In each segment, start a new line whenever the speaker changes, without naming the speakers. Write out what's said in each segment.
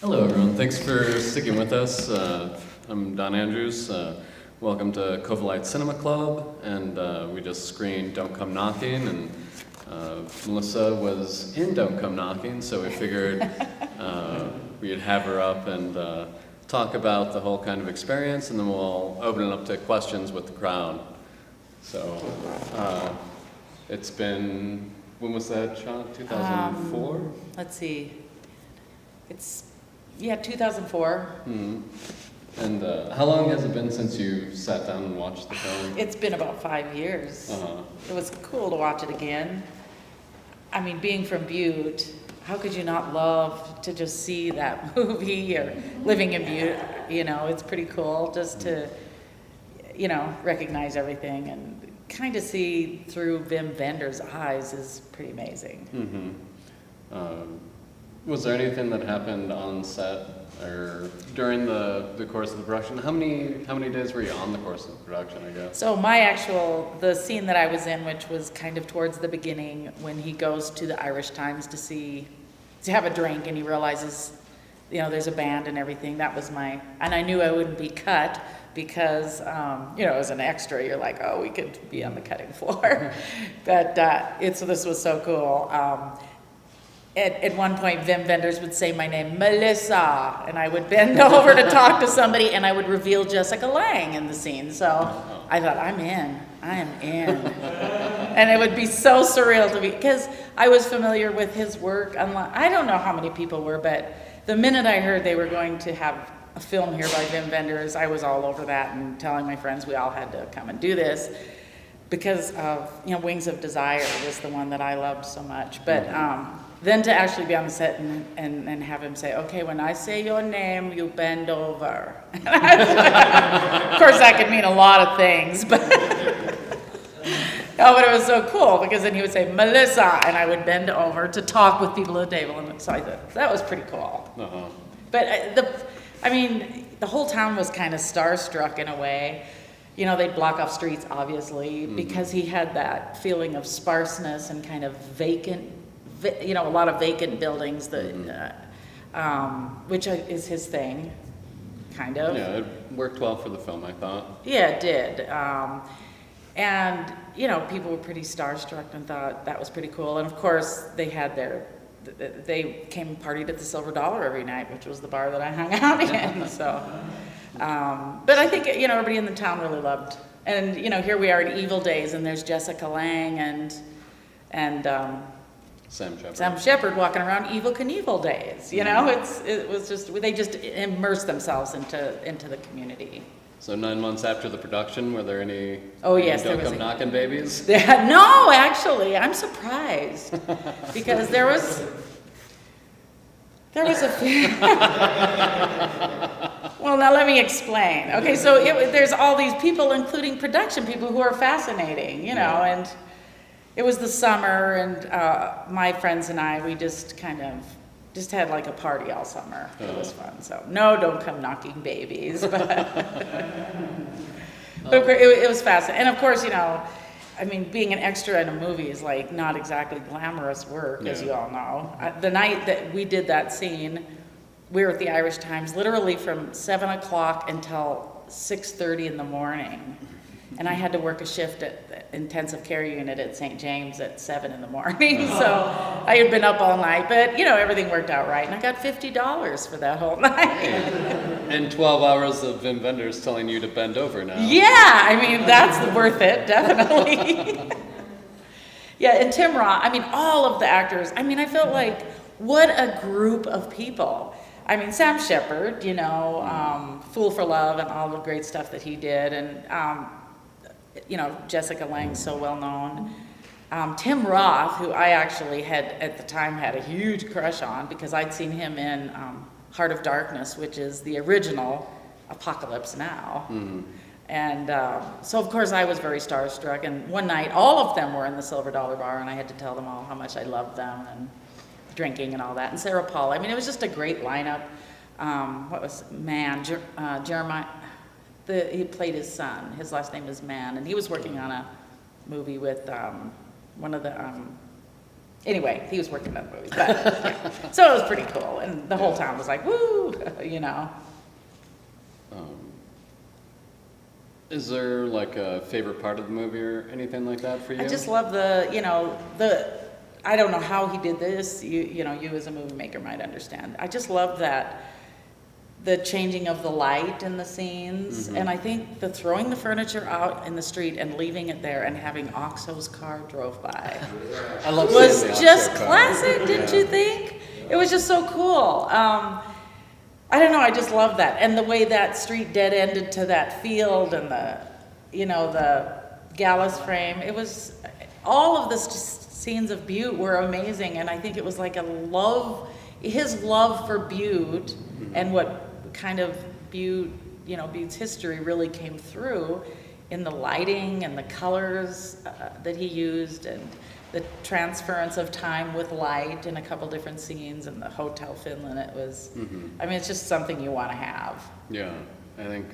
Hello, everyone. Thanks for sticking with us. I'm Don Andrews. Welcome to Covellite Cinema Club, and we just screened Don't Come Knocking, and Melissa was in Don't Come Knocking, so we figured we'd have her up and talk about the whole kind of experience, and then we'll open it up to questions with the crowd. So it's been, when was that shot? 2004?
Let's see. It's 2004.
Mm-hmm. And how long has it been since you sat down and watched the film?
It's been about 5 years.
Uh-huh.
It was cool to watch it again. I mean, being from Butte, how could you not love to just see that movie or living in Butte? You know, it's pretty cool just to, recognize everything and kind of see through Wim Wender's eyes is pretty amazing.
Mm-hmm. Was there anything that happened on set or during the course of the production? How many days were you on the course of the production, I guess?
So the scene that I was in, which was kind of towards the beginning, when he goes to the Irish Times to have a drink, and he realizes, there's a band and everything. That was and I knew I wouldn't be cut because, as an extra, you're like, oh, we could be on the cutting floor. But this was so cool. At one point, Wim Wenders would say my name, Melissa, and I would bend over to talk to somebody, and I would reveal Jessica Lange in the scene. So I thought, I am in. And it would be so surreal to me, because I was familiar with his work. I don't know how many people were, but the minute I heard they were going to have a film here by Wim Wenders, I was all over that and telling my friends we all had to come and do this, because of, Wings of Desire was the one that I loved so much. But then to actually be on the set and have him say, okay, when I say your name, you bend over. Of course, that could mean a lot of things, but but it was so cool, because then he would say, Melissa, and I would bend over to talk with people at the table, and so I thought, that was pretty cool.
Uh-huh.
But the whole town was kind of starstruck in a way. They'd block off streets, obviously, because he had that feeling of sparseness and kind of vacant, a lot of vacant buildings, which is his thing, kind of.
Yeah, it worked well for the film, I thought.
Yeah, it did. And, people were pretty starstruck and thought that was pretty cool. And of course, they came and partied at the Silver Dollar every night, which was the bar that I hung out in, so. But I think, everybody in the town really loved. And, here we are in Evil Days, and there's Jessica Lange and Sam Shepard walking around Evil Knievel Days. It was just, they just immersed themselves into the community.
So 9 months after the production, were there any
yes,
Don't Come Knocking babies?
No, actually, I'm surprised, because there was a few. Well, now let me explain. Okay, so there's all these people, including production people, who are fascinating, and it was the summer, and my friends and I, we just kind of had like a party all summer. It was fun. So no, don't come knocking babies, but it was fascinating. And of course, being an extra in a movie is like not exactly glamorous work, as you all know. The night that we did that scene, we were at the Irish Times literally from 7 o'clock until 6:30 in the morning. And I had to work a shift at the intensive care unit at St. James at 7 in the morning. So I had been up all night, but everything worked out right. And I got $50 for that whole night.
And 12 hours of Wim Wenders telling you to bend over now.
Yeah, that's worth it, definitely. Yeah, and Tim Roth, all of the actors, I felt like, what a group of people. Sam Shepard, Fool for Love and all the great stuff that he did. And, Jessica Lange's so well known. Tim Roth, who I actually at the time had a huge crush on, because I'd seen him in Heart of Darkness, which is the original Apocalypse Now. Mm-hmm. And so, of course, I was very starstruck. And one night, all of them were in the Silver Dollar Bar, and I had to tell them all how much I loved them and drinking and all that. And Sarah Paul. It was just a great lineup. Jeremiah. He played his son. His last name is Mann, and he was working on a movie with one of the Anyway, he was working on the movies, but yeah. So it was pretty cool, and the whole town was like, woo, you know.
Is there like a favorite part of the movie or anything like that for you?
I just love I don't know how he did this, you know, you as a movie maker might understand. I just love that, the changing of the light in the scenes, and I think the throwing the furniture out in the street and leaving it there and having Oxo's car drove by
I love
was
seeing the
just
Oxo car.
classic, didn't you think? It was just so cool. I don't know, I just love that. And the way that street dead ended to that field and the Gallus frame, it was, all of the scenes of Butte were amazing. And I think it was like his love for Butte and what kind of Butte's history really came through in the lighting and the colors that he used, and the transference of time with light in a couple different scenes, and the Hotel Finland. It was, I mean, it's just something you want to have.
Yeah, I think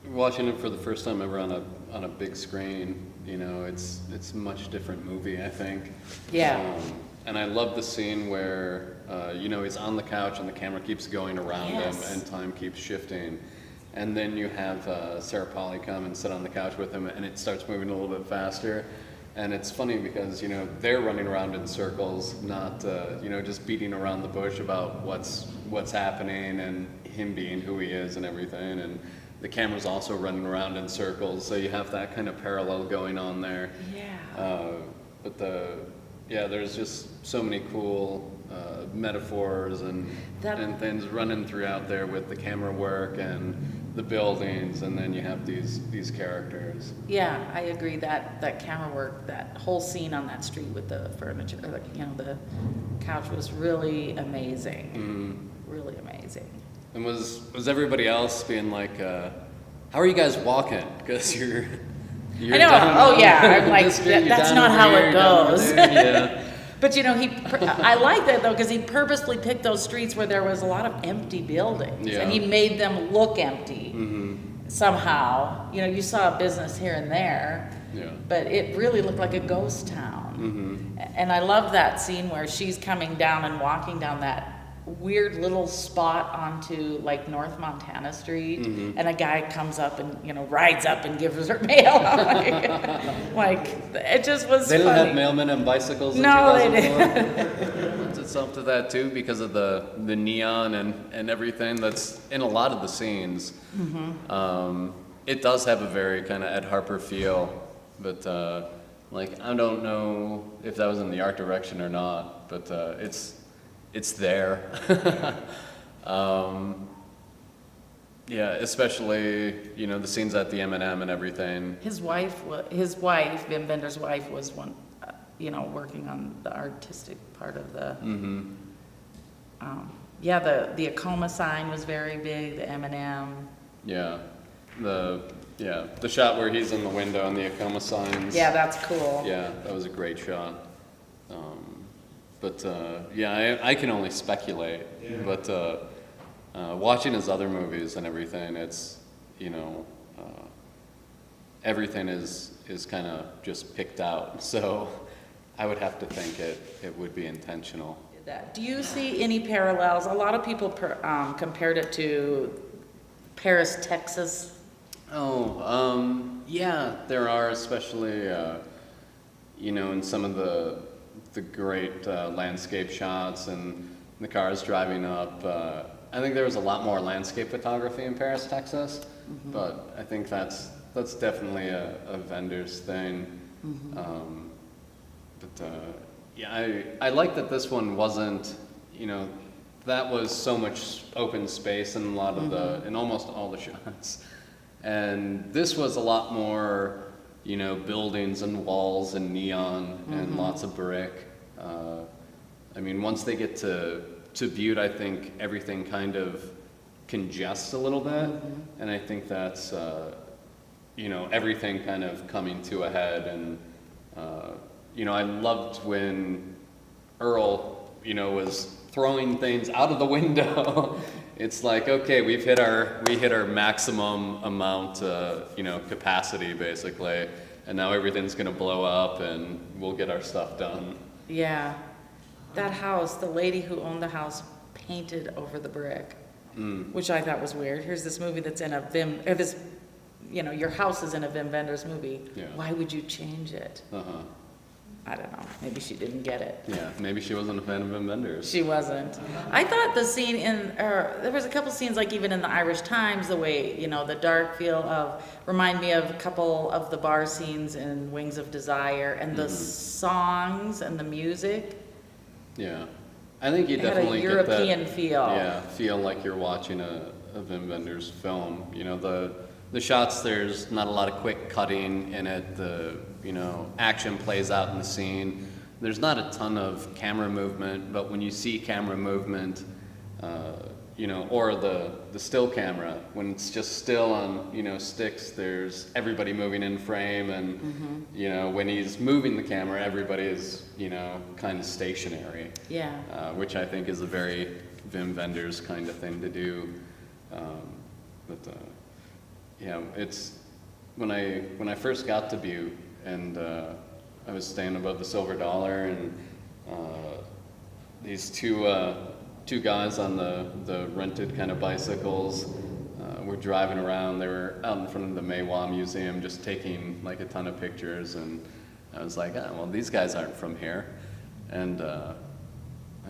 watching it for the first time ever on a big screen, you know, it's a much different movie, I think.
Yeah.
And I love the scene where, he's on the couch and the camera keeps going around him and time keeps shifting. And then you have Sarah Polley come and sit on the couch with him, and it starts moving a little bit faster. And it's funny because, they're running around in circles, not, just beating around the bush about what's happening and him being who he is and everything. And the camera's also running around in circles, so you have that kind of parallel going on there.
Yeah.
But there's just so many cool metaphors and things running throughout there with the camera work and the buildings, and then you have these characters.
Yeah, I agree that camera work, that whole scene on that street with the furniture, the couch was really amazing. Really amazing.
And was everybody else being like, how are you guys walking? Because you're
I know. Oh yeah, I'm like, that's not how it goes.
Yeah.
But I like that though, because he purposely picked those streets where there was a lot of empty buildings, and he made them look empty somehow. You saw a business here and there, but it really looked like a ghost town. And I love that scene where she's coming down and walking down that weird little spot onto like North Montana Street, and a guy comes up and rides up and gives her mail. like it just was.
They didn't
funny.
have mailmen and bicycles in
No,
2004?
they didn't.
Lends itself to that too because of the neon and everything that's in a lot of the scenes. It does have a very kind of Ed Harper feel, but I don't know if that was in the art direction or not, but it's there. Especially, the scenes at the M&M and everything.
His wife, Wim Wender's wife, was one, working on the artistic part of the. The Acoma sign was very big. The M&M.
Yeah, the shot where he's in the window and the Acoma signs.
Yeah, that's cool.
Yeah, that was a great shot. I can only speculate. Yeah. But watching his other movies and everything, it's everything is kind of just picked out. So I would have to think it would be intentional.
Do you see any parallels? A lot of people compared it to Paris, Texas.
There are, especially in some of the great landscape shots and the cars driving up. I think there was a lot more landscape photography in Paris, Texas, but I think that's definitely a Wender's thing. I like that this one wasn't, that was so much open space in a lot of in almost all the shots. And this was a lot more, buildings and walls and neon and lots of brick. Once they get to Butte, I think everything kind of congests a little bit. And I think that's, everything kind of coming to a head. And, I loved when Earl, was throwing things out of the window. It's like, okay, we hit our maximum amount, capacity basically, and now everything's gonna blow up and we'll get our stuff done.
Yeah. That house, the lady who owned the house painted over the brick, which I thought was weird. Here's this movie that's in a your house is in a Wim Wenders movie.
Yeah.
Why would you change it?
Uh-huh.
I don't know. Maybe she didn't get it.
Yeah, maybe she wasn't a fan of Wim Wenders.
She wasn't. I thought the scene there was a couple scenes, like even in the Irish Times, the way, the dark feel remind me of a couple of the bar scenes in Wings of Desire, and the songs and the music.
Yeah. I think you
It had a
definitely
European
get that,
feel.
Yeah, feel like you're watching a Wim Wenders film. The shots, there's not a lot of quick cutting in it. The action plays out in the scene. There's not a ton of camera movement, but when you see camera movement, or the still camera, when it's just still on, sticks, there's everybody moving in frame, and, when he's moving the camera, everybody is, kind of stationary.
Yeah.
Which I think is a very Wim Wenders kind of thing to do. It's when I first got to Butte, and I was staying above the Silver Dollar, and these two guys on the rented kind of bicycles were driving around. They were out in front of the Maywa Museum just taking like a ton of pictures, and I was like, well, these guys aren't from here. And I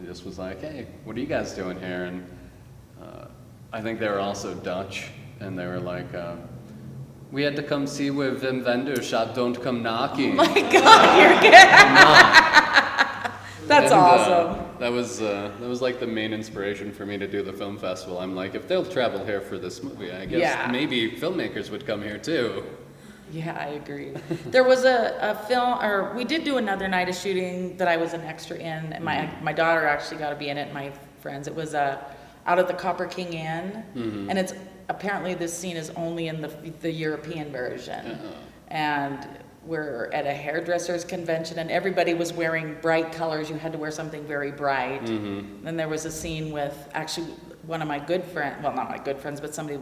just was like, hey, what are you guys doing here? And I think they were also Dutch, and they were like, we had to come see where Wim Wenders shot Don't Come Knocking.
Oh my God, you're good. That's awesome.
That was like the main inspiration for me to do the film festival. I'm like, if they'll travel here for this movie, I guess maybe filmmakers would come here too.
Yeah, I agree. There was a film, or we did do another night of shooting that I was an extra in, and my daughter actually got to be in it, my friends. It was out at the Copper King Inn, and it's apparently this scene is only in the European version. And we're at a hairdresser's convention, and everybody was wearing bright colors. You had to wear something very bright. Then there was a scene with actually one of my good friends, well, not my good friends, but somebody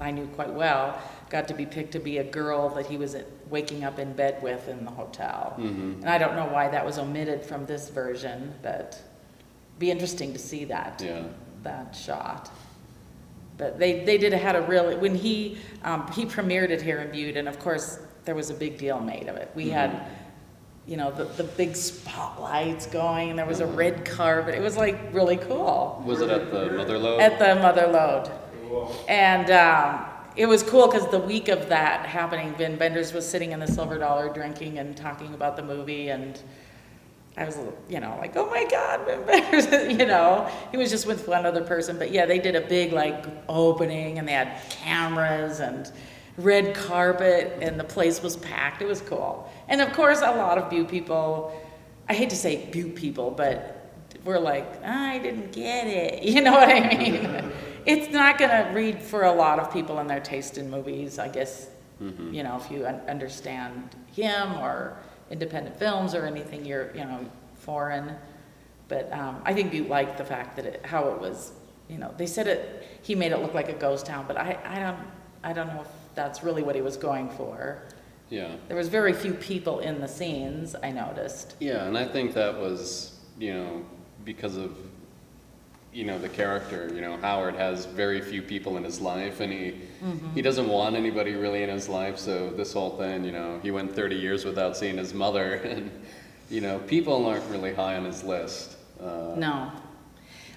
I knew quite well, got to be picked to be a girl that he was waking up in bed with in the hotel. And I don't know why that was omitted from this version, but it'd be interesting to see that shot. But they had a really, when he premiered it here in Butte, and of course there was a big deal made of it. We had, the big spotlights going, and there was a red carpet. It was like really cool.
Was it at the Mother Lode?
At the Mother Lode. And it was cool because the week of that happening, Wim Wenders was sitting in the Silver Dollar drinking and talking about the movie, and I was, like, oh my God, Wim Wenders, he was just with one other person. But yeah, they did a big opening, and they had cameras and red carpet, and the place was packed. It was cool. And of course, a lot of Butte people, I hate to say Butte people, but we're like, I didn't get it. You know what I mean? It's not going to read for a lot of people in their taste in movies, I guess, if you understand him or independent films or anything, you're, foreign. But I think Butte liked the fact that how it was, they said he made it look like a ghost town, but I don't know if that's really what he was going for.
Yeah.
There was very few people in the scenes, I noticed.
Yeah, and I think that was, because of, the character. Howard has very few people in his life, and he doesn't want anybody really in his life, so this whole thing, he went 30 years without seeing his mother, and, people aren't really high on his list.
No.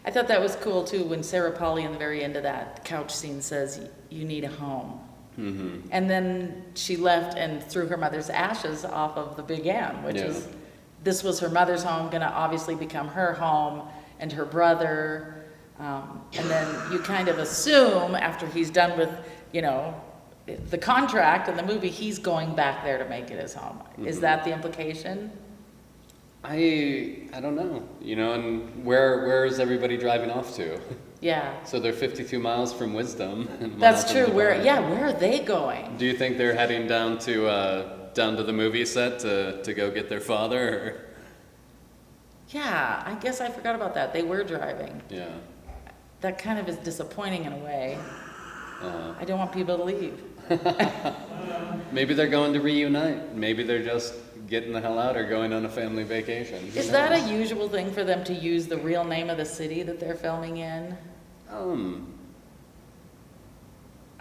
I thought that was cool, too, when Sarah Polley in the very end of that couch scene says, you need a home. And then she left and threw her mother's ashes off of the Big M, which is, this was her mother's home, gonna obviously become her home, and her brother. And then you kind of assume after he's done with, the contract and the movie, he's going back there to make it his home. Is that the implication?
I don't know, and where is everybody driving off to?
Yeah.
So they're 52 miles from Wisdom.
That's true. Where are they going?
Do you think they're heading down to the movie set to go get their father? Or?
Yeah, I guess I forgot about that. They were driving.
Yeah.
That kind of is disappointing in a way. I don't want people to leave.
Maybe they're going to reunite. Maybe they're just getting the hell out or going on a family vacation. Who
Is that
knows?
a usual thing for them to use the real name of the city that they're filming in?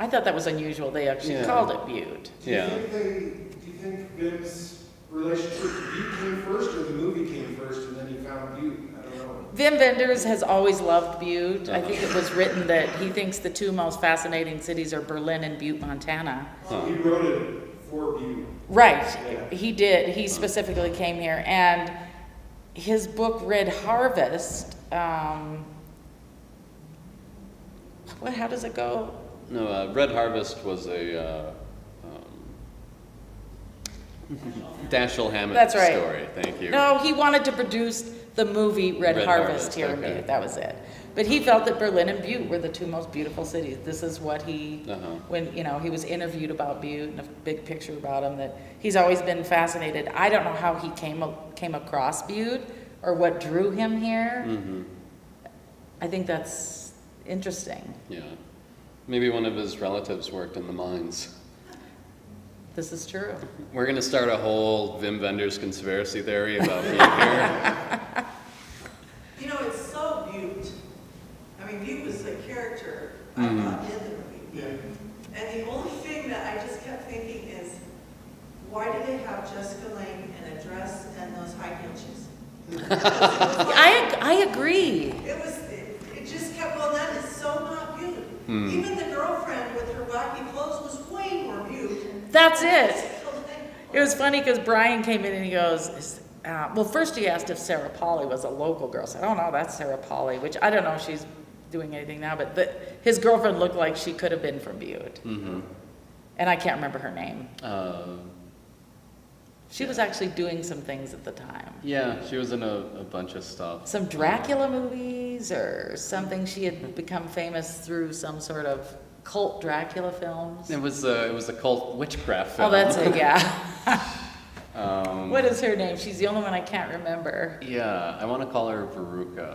I thought that was unusual. They actually
Yeah.
called it Butte.
Yeah.
Do you think Vim's relationship to Butte came first, or the movie came first, and then he found Butte? I don't know.
Wim Wenders has always loved Butte. I think it was written that he thinks the two most fascinating cities are Berlin and Butte, Montana.
So he wrote it for Butte.
Right,
Yeah.
he did. He specifically came here, and his book Red Harvest. How does it go?
No, Red Harvest was a Dashiell Hammett
That's right.
story. Thank you.
No, he wanted to produce the movie Red
Red
Harvest
Harvest,
here in
okay.
Butte. That was it. But he felt that Berlin and Butte were the two most beautiful cities. This is what he, when he was interviewed about Butte and a big picture about him, that he's always been fascinated. I don't know how he came across Butte or what drew him here.
Mm-hmm.
I think that's interesting.
Yeah. Maybe one of his relatives worked in the mines.
This is true.
We're going to start a whole Wim Wenders conspiracy theory about being here.
You know, it's so Butte. I mean, Butte was a character I
Mhm.
thought in the movie.
Yeah.
And the only thing that I just kept thinking is, why did they have Jessica Lange in a dress and those high heel shoes?
I agree.
It just kept, well, that is so not Butte. Even the girlfriend with her wacky clothes was way more Butte.
That's it.
Jessica Lange.
It was funny because Brian came in and he goes, well, first he asked if Sarah Polley was a local girl. I said, oh no, that's Sarah Polley, which I don't know if she's doing anything now, but his girlfriend looked like she could have been from Butte.
Mm-hmm.
And I can't remember her name. She was actually doing some things at the time.
Yeah, she was in a bunch of stuff.
Some Dracula movies or something. She had become famous through some sort of cult Dracula films.
It was a cult witchcraft film.
Oh, that's it, yeah.
What
What is her name? She's the only one I can't remember.
Yeah, I want to call her Veruca.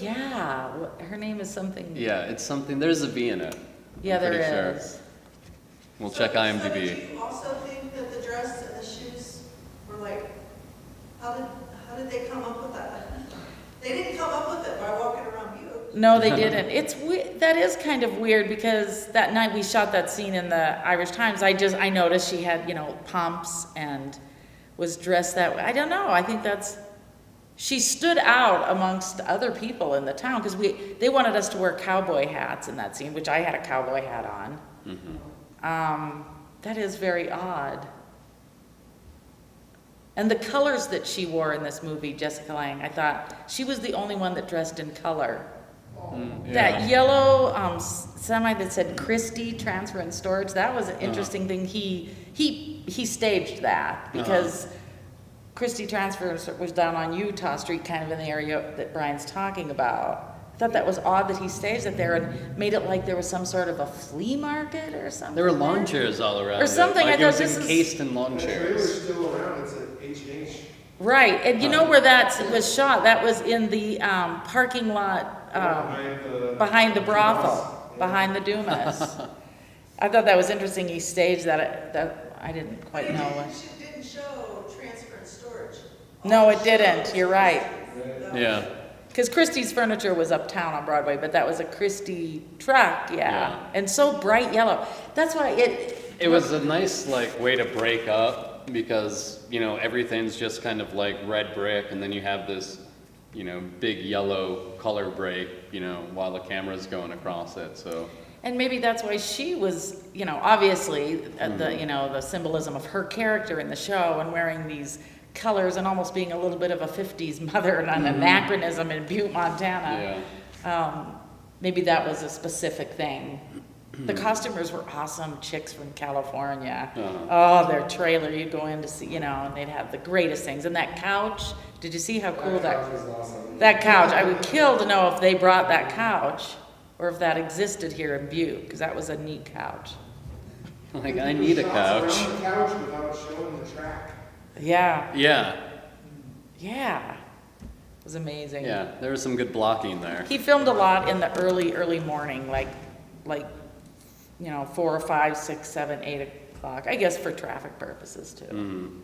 Yeah, her name is something.
Yeah, it's something. There's a V in it.
Yeah,
I'm pretty
there
sure.
is.
We'll check
So
IMDb.
did you also think that the dress and the shoes were like, how did they come up with that? They didn't come up with it by walking around Butte.
No, they didn't. That is kind of weird because that night we shot that scene in the Irish Times. I noticed she had, pumps and was dressed that way. I don't know. I think she stood out amongst other people in the town because they wanted us to wear cowboy hats in that scene, which I had a cowboy hat on.
Mm-hmm.
That is very odd. And the colors that she wore in this movie, Jessica Lange, I thought she was the only one that dressed in color.
Yeah.
That yellow semi that said Christie Transfer and Storage, that was an interesting thing. He staged that because Christie Transfer was down on Utah Street, kind of in the area that Brian's talking about. I thought that was odd that he staged it there and made it like there was some sort of a flea market or something.
There were lawn chairs all around.
Or something.
It. Like
I
it was
thought this is-
encased in lawn
The
chairs.
trailer's still around, it's at H&H.
Right, and you know where that was shot? That was in the parking lot behind the brothel, behind the Dumas. I thought that was interesting. He staged that I didn't quite know what.
It didn't show transfer and storage.
No, it didn't. You're right.
Yeah.
Because Christie's Furniture was uptown on Broadway, but that was a Christie truck,
Yeah.
And so bright yellow. That's why
It was a nice way to break up because everything's just kind of like red brick, and then you have this big yellow color break while the camera's going across it. So.
And maybe that's why she was, obviously the symbolism of her character in the show and wearing these colors and almost being a little bit of a 50s mother and an anachronism in Butte, Montana.
Yeah.
Maybe that was a specific thing. The costumers were awesome chicks from California. Oh, their trailer, you'd go in to see, and they'd have the greatest things. And that couch, did you see how cool
That was awesome.
that couch? I would kill to know if they brought that couch or if that existed here in Butte, because that was a neat couch.
I need a couch.
Shots around the couch without showing the track.
Yeah,
Yeah.
yeah. It was amazing.
Yeah. There was some good blocking there.
He filmed a lot in the early morning, like 4 or 5, 6, 7, 8 o'clock. I guess for traffic purposes too.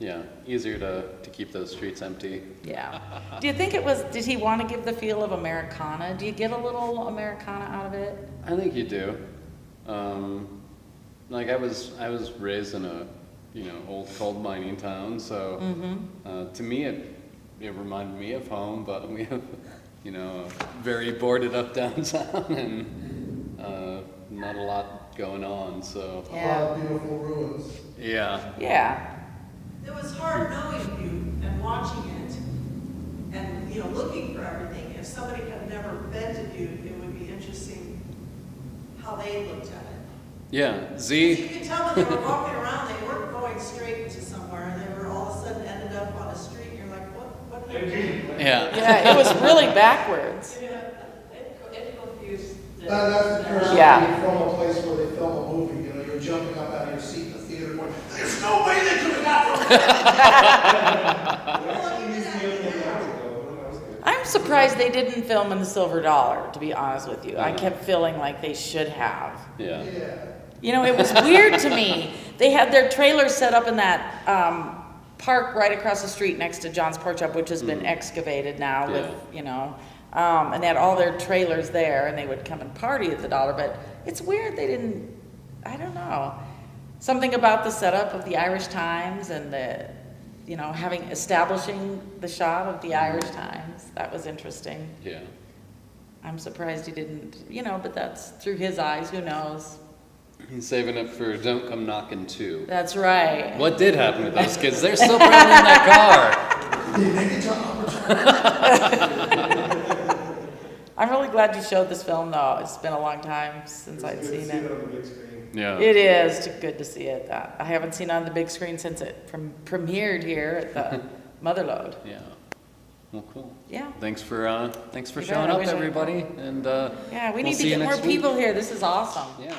Yeah, easier to keep those streets empty.
Yeah. Do you think did he want to give the feel of Americana? Do you get a little Americana out of it?
I think you do. Like I was raised in a, old coal mining town, so to me it reminded me of home, but we have, a very boarded up downtown and not a lot going on, so.
A lot of beautiful ruins.
Yeah.
Yeah.
It was hard knowing you and watching it and, looking for everything. If somebody had never been to Butte, it would be interesting how they looked at it.
Yeah,
You
Z.
could tell when they were walking around, they weren't going straight to somewhere, and they were all of a sudden ended up on a street, and you're like, what happened?
Yeah.
Yeah, it was really backwards.
Yeah, it confused.
That's the person
Yeah.
from a place where they film a movie, you're jumping up out of your seat in the theater going, there's no way they could have got
I'm surprised they didn't film in the Silver Dollar, to be honest with you. I kept feeling like they should have.
Yeah.
Yeah.
It was weird to me. They had their trailer set up in that park right across the street next to John's Pork Chop, which has been excavated now with, and they had all their trailers there, and they would come and party at the Dollar. But it's weird they didn't, I don't know. Something about the setup of the Irish Times and the, establishing the shot of the Irish Times. That was interesting.
Yeah.
I'm surprised he didn't, but that's through his eyes, who knows?
He's saving it for Don't Come Knockin' 2.
That's right.
What did happen with those kids? They're still probably in that car.
They make it to opportunity.
I'm really glad you showed this film, though. It's been a long time since I'd seen it.
on the big screen.
Yeah.
It is good to see it. I haven't seen it on the big screen since it premiered here at the Motherlode.
Yeah. Well, cool.
Yeah.
Thanks for
You bet.
showing
I
up,
wish I-
everybody. And
Yeah, we
we'll
need to
see you
get more
next week.
people here. This is awesome.
Yeah.